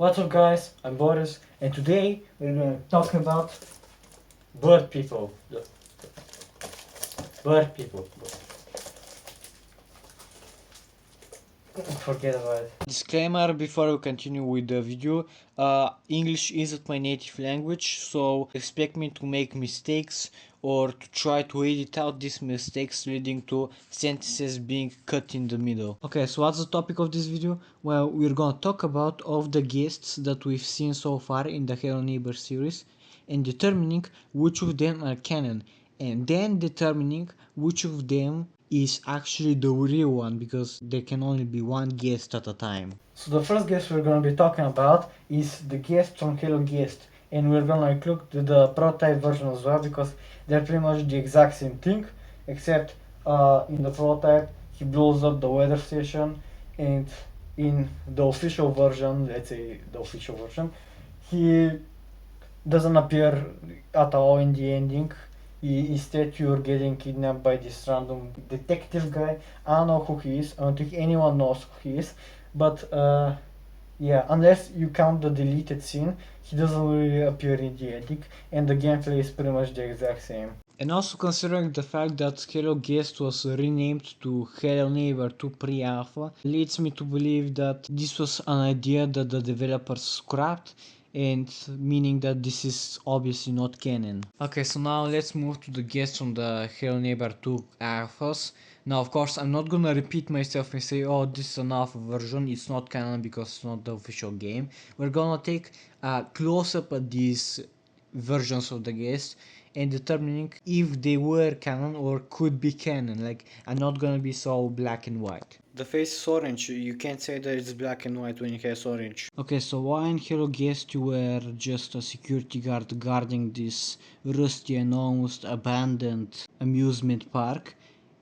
What's up guys, I'm Boris and today we're going to talk about bird people. Bird people. Forget about it. Disclaimer before we continue with the video, English isn't my native language, so expect me to make mistakes or to try to edit out these mistakes leading to sentences being cut in the middle. Okay, so what's the topic of this video? Well, we're gonna talk about all of the guests that we've seen so far in the Hello Neighbor series and determining which of them are canon, and then determining which of them is actually the real one, because there can only be one guest at a time. So the first guest we're going to be talking about is the guest from Hello Guest, and we're going to include the prototype version as well because they're pretty much the exact same thing, except in the prototype he blows up the weather station, and in the official version, let's say the official version, he doesn't appear at all in the ending. Instead, you're getting kidnapped by this random detective guy. I don't know who he is. I don't think anyone knows who he is. But yeah, unless you count the deleted scene, he doesn't really appear in the ending, and the gameplay is pretty much the exact same. And also considering the fact that Hello Guest was renamed to Hello Neighbor 2 pre-alpha, leads me to believe that this was an idea that the developers scrapped, and meaning that this is obviously not canon. Okay, so now let's move to the guests from the Hello Neighbor 2 alphas. Now, of course, I'm not gonna repeat myself and say, oh, this is an alpha version, it's not canon because it's not the official game. We're gonna take a close-up at these versions of the guests and determining if they were canon or could be canon. Like, I'm not gonna be so black and white. The face is orange. You can't say that it's black and white when it has orange. Okay, so why in Hello Guest you were just a security guard guarding this rusty and almost abandoned amusement park?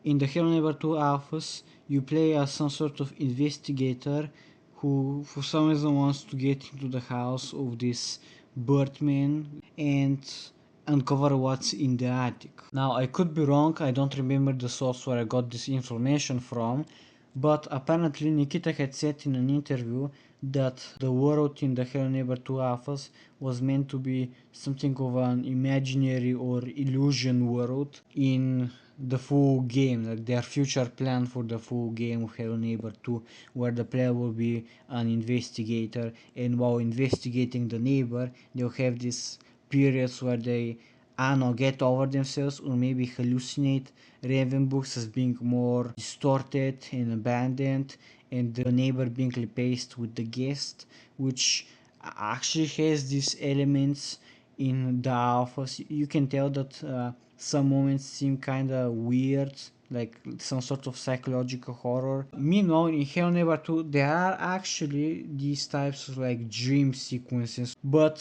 In the Hello Neighbor 2 alphas, you play as some sort of investigator who for some reason wants to get into the house of this Birdman and uncover what's in the attic. Now, I could be wrong, I don't remember the source where I got this information from, but apparently Nikita had said in an interview that the world in the Hello Neighbor 2 alphas was meant to be something of an imaginary or illusion world in the full game, like their future plan for the full game of Hello Neighbor 2, where the player will be an investigator, and while investigating the neighbor, they'll have these periods where they, I don't know, get over themselves or maybe hallucinate Raven books as being more distorted and abandoned, and the neighbor being replaced with the guest, which actually has these elements in the alphas. You can tell that some moments seem kind of weird, like some sort of psychological horror. Meanwhile, in Hell Never 2, there are actually these types of like dream sequences, but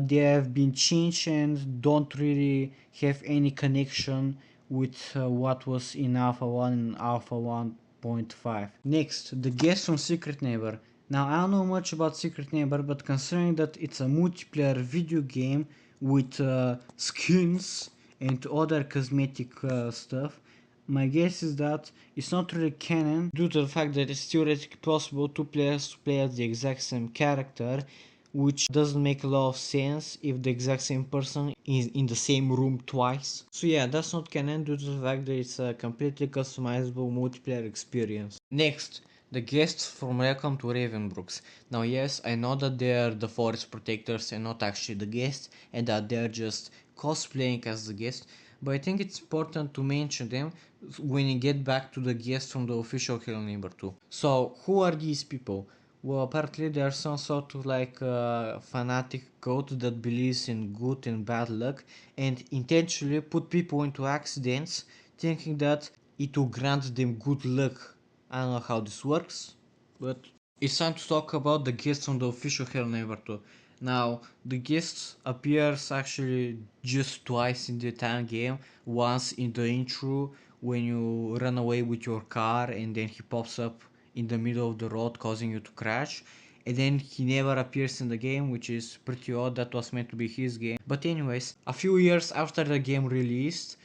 they have been changed and don't really have any connection with what was in Alpha 1 and Alpha 1.5. Next, the guest from Secret Neighbor. Now, I don't know much about Secret Neighbor, but considering that it's a multiplayer video game with skins and other cosmetic stuff, my guess is that it's not really canon due to the fact that it's theoretically possible two players to play as the exact same character, which doesn't make a lot of sense if the exact same person is in the same room twice. So yeah, that's not canon due to the fact that it's a completely customizable multiplayer experience. Next, the guests from Welcome to Ravenbrooks. Now yes, I know that they are the forest protectors and not actually the guests, and that they're just cosplaying as the guests, but I think it's important to mention them when you get back to the guests from the official Hello Neighbor 2. So, who are these people? Well, apparently they are some sort of like fanatic cult that believes in good and bad luck and intentionally put people into accidents thinking that it will grant them good luck. I don't know how this works, but it's time to talk about the guests on the official Hello Neighbor 2. Now, the guest appears actually just twice in the entire game. Once in the intro when you run away with your car and then he pops up in the middle of the road causing you to crash. And then he never appears in the game, which is pretty odd. That was meant to be his game. But anyways, a few years after the game released,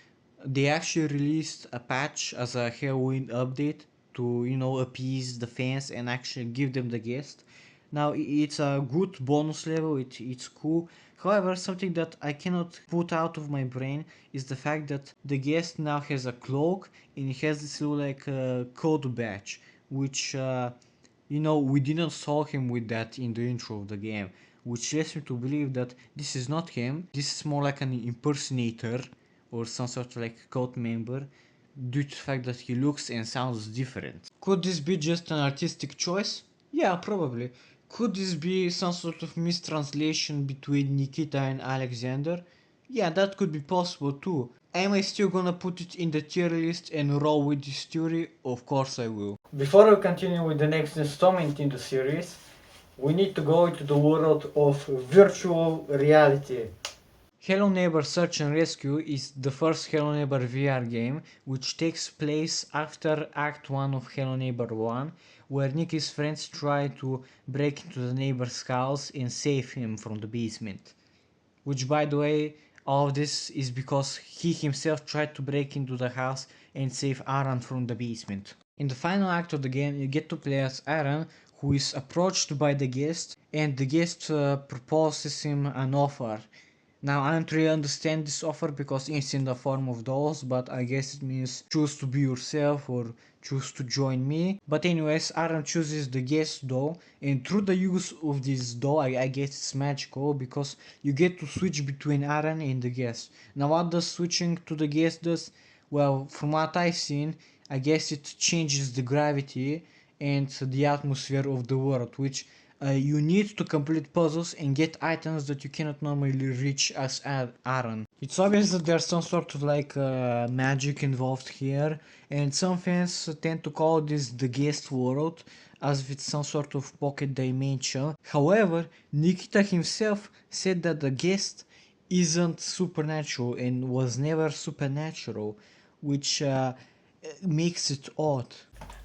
they actually released a patch as a Halloween update to, you know, appease the fans and actually give them the guest. Now it's a good bonus level, it's cool. However, something that I cannot put out of my brain is the fact that the guest now has a cloak and he has this little like code badge, which we didn't saw him with that in the intro of the game, which leads me to believe that this is not him. This is more like an impersonator or some sort of like cult member due to the fact that he looks and sounds different. Could this be just an artistic choice? Yeah, probably. Could this be some sort of mistranslation between Nikita and Alexander? Yeah, that could be possible too. Am I still gonna put it in the tier list and roll with this theory? Of course I will. Before we continue with the next installment in the series, we need to go into the world of virtual reality. Hello Neighbor Search and Rescue is the first Hello Neighbor VR game, which takes place after Act 1 of Hello Neighbor 1, where Nicky's friends try to break into the neighbor's house and save him from the basement. Which, by the way, all of this is because he himself tried to break into the house and save Aaron from the basement. In the final act of the game, you get to play as Aaron, who is approached by the guest, and the guest proposes him an offer. Now, I don't really understand this offer because it's in the form of dolls, but I guess it means choose to be yourself or choose to join me. But anyways, Aaron chooses the guest doll, and through the use of this doll, I guess it's magical because you get to switch between Aaron and the guest. Now, what does switching to the guest does? Well, from what I've seen, I guess it changes the gravity and the atmosphere of the world, which you need to complete puzzles and get items that you cannot normally reach as Aaron. It's obvious that there's some sort of like magic involved here, and some fans tend to call this the guest world, as if it's some sort of pocket dimension. However, Nikita himself said that the guest isn't supernatural and was never supernatural, which makes it odd.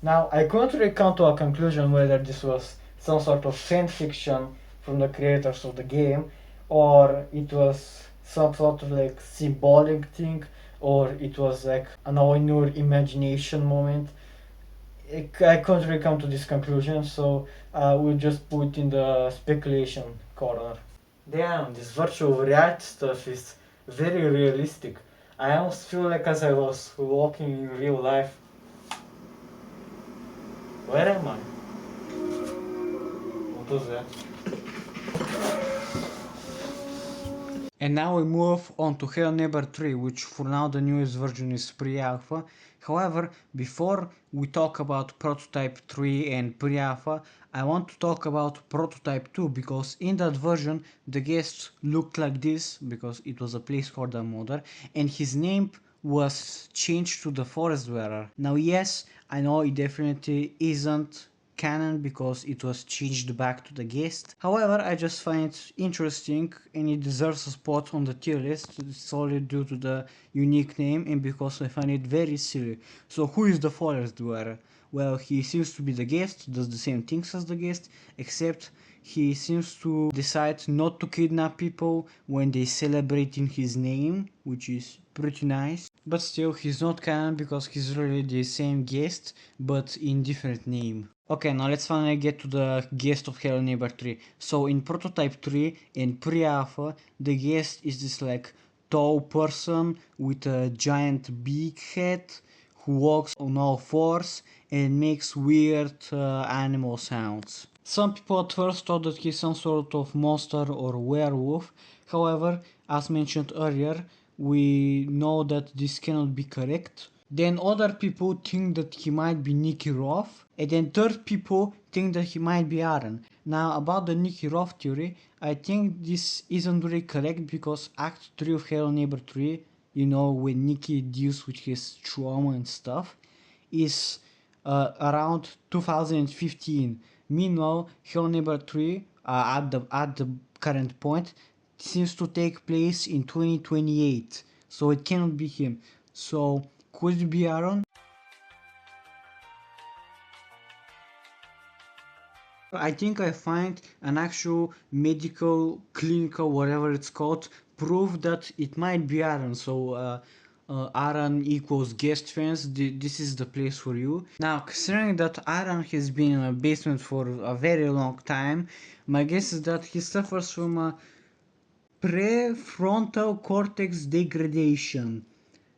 Now, I couldn't really come to a conclusion whether this was some sort of fan fiction from the creators of the game, or it was some sort of like symbolic thing, or it was like an all in your imagination moment. I couldn't really come to this conclusion, so we'll just put it in the speculation corner. Damn, this virtual reality stuff is very realistic. I almost feel like as I was walking in real life. Where am I? What was that? And now we move on to Hello Neighbor 3, which for now the newest version is pre-alpha. However, before we talk about Prototype 3 and pre-alpha, I want to talk about Prototype 2 because in that version the guest looked like this because it was a placeholder modder and his name was changed to the Forest Dweller. Now yes, I know it definitely isn't canon because it was changed back to the guest. However, I just find it interesting and it deserves a spot on the tier list solely due to the unique name and because I find it very silly. So who is the Forest Dweller? Well, he seems to be the guest, does the same things as the guest, except he seems to decide not to kidnap people when they celebrate in his name, which is pretty nice. But still, he's not canon because he's really the same guest, but in different name. Okay, now let's finally get to the guest of Hello Neighbor 3. So in Prototype 3 in pre-alpha, the guest is this like tall person with a giant big head who walks on all fours and makes weird animal sounds. Some people at first thought that he's some sort of monster or werewolf. However, as mentioned earlier, we know that this cannot be correct. Then other people think that he might be Nicky Roth, and then third people think that he might be Aaron. Now about the Nicky Roth theory, I think this isn't really correct because Act 3 of Hello Neighbor 3, when Nicky deals with his trauma and stuff, is around 2015. Meanwhile, Hello Neighbor 3, at the current point, seems to take place in 2028, so it cannot be him. So could it be Aaron? I think I find an actual medical, clinical, whatever it's called, proof that it might be Aaron. So Aran equals guest fans, this is the place for you. Now, considering that Aran has been in a basement for a very long time, my guess is that he suffers from a prefrontal cortex degradation.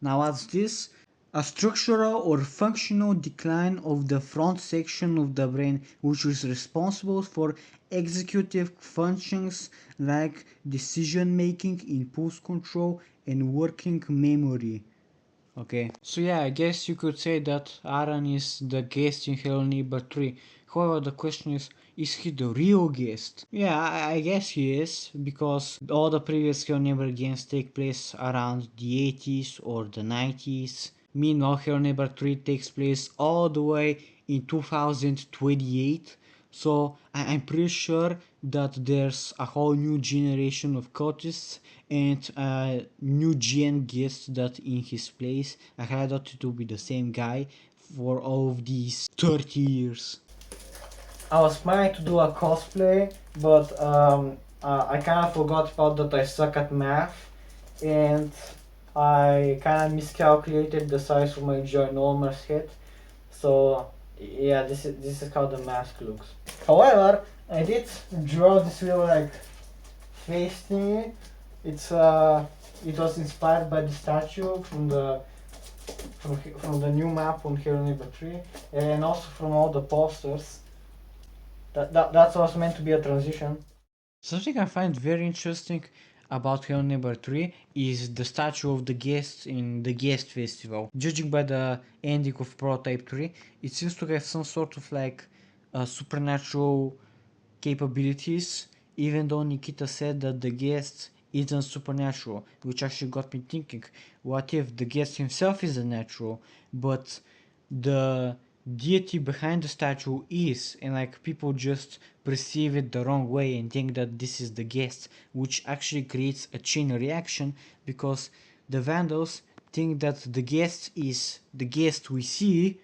Now, what's this? A structural or functional decline of the front section of the brain, which is responsible for executive functions like decision making, impulse control, and working memory. Okay, so yeah, I guess you could say that Aran is the guest in Hello Neighbor 3. However, the question is he the real guest? Yeah, I guess he is, because all the previous Hello Neighbor games take place around the 80s or the 90s. Meanwhile, Hello Neighbor 3 takes place all the way in 2028. So I'm pretty sure that there's a whole new generation of cultists and a new gen guest that in his place. I had that to be the same guy for all of these 30 years. I was planning to do a cosplay, but I kind of forgot about that I suck at math, and I kind of miscalculated the size of my ginormous head. So yeah, this is how the mask looks. However, I did draw this little like face thingy. It was inspired by the statue from the new map on Hero Neighbor 3, and also from all the posters. That's was meant to be a transition. Something I find very interesting about Hello Neighbor 3 is the statue of the guest in the guest festival. Judging by the ending of Prototype 3, it seems to have some sort of like supernatural capabilities, even though Nikita said that the guest isn't supernatural, which actually got me thinking, what if the guest himself is a natural, but the deity behind the statue is, and like people just perceive it the wrong way and think that this is the guest, which actually creates a chain reaction, because the vandals think that the guest is the guest we see,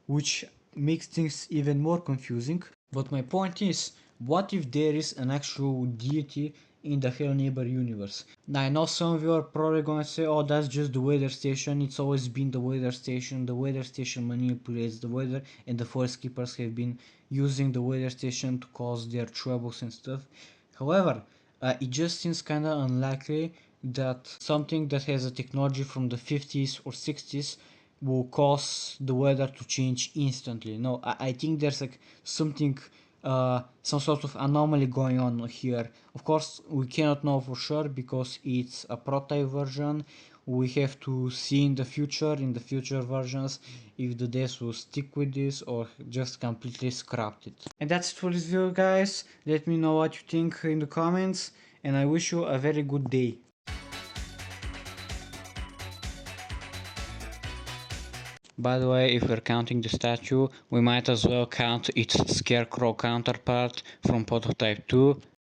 which makes things even more confusing. But my point is, what if there is an actual deity in the Hello Neighbor universe? Now I know some of you are probably going to say, oh, that's just the weather station, it's always been the weather station manipulates the weather, and the forest keepers have been using the weather station to cause their troubles and stuff. However, it just seems kinda unlikely that something that has a technology from the 50s or 60s will cause the weather to change instantly. No, I think there's like something, some sort of anomaly going on here. Of course, we cannot know for sure because it's a prototype version. We have to see in the future versions, if the devs will stick with this or just completely scrapped it. And that's it for this video, guys. Let me know what you think in the comments, and I wish you a very good day. By the way, if we're counting the statue, we might as well count its scarecrow counterpart from Prototype 2,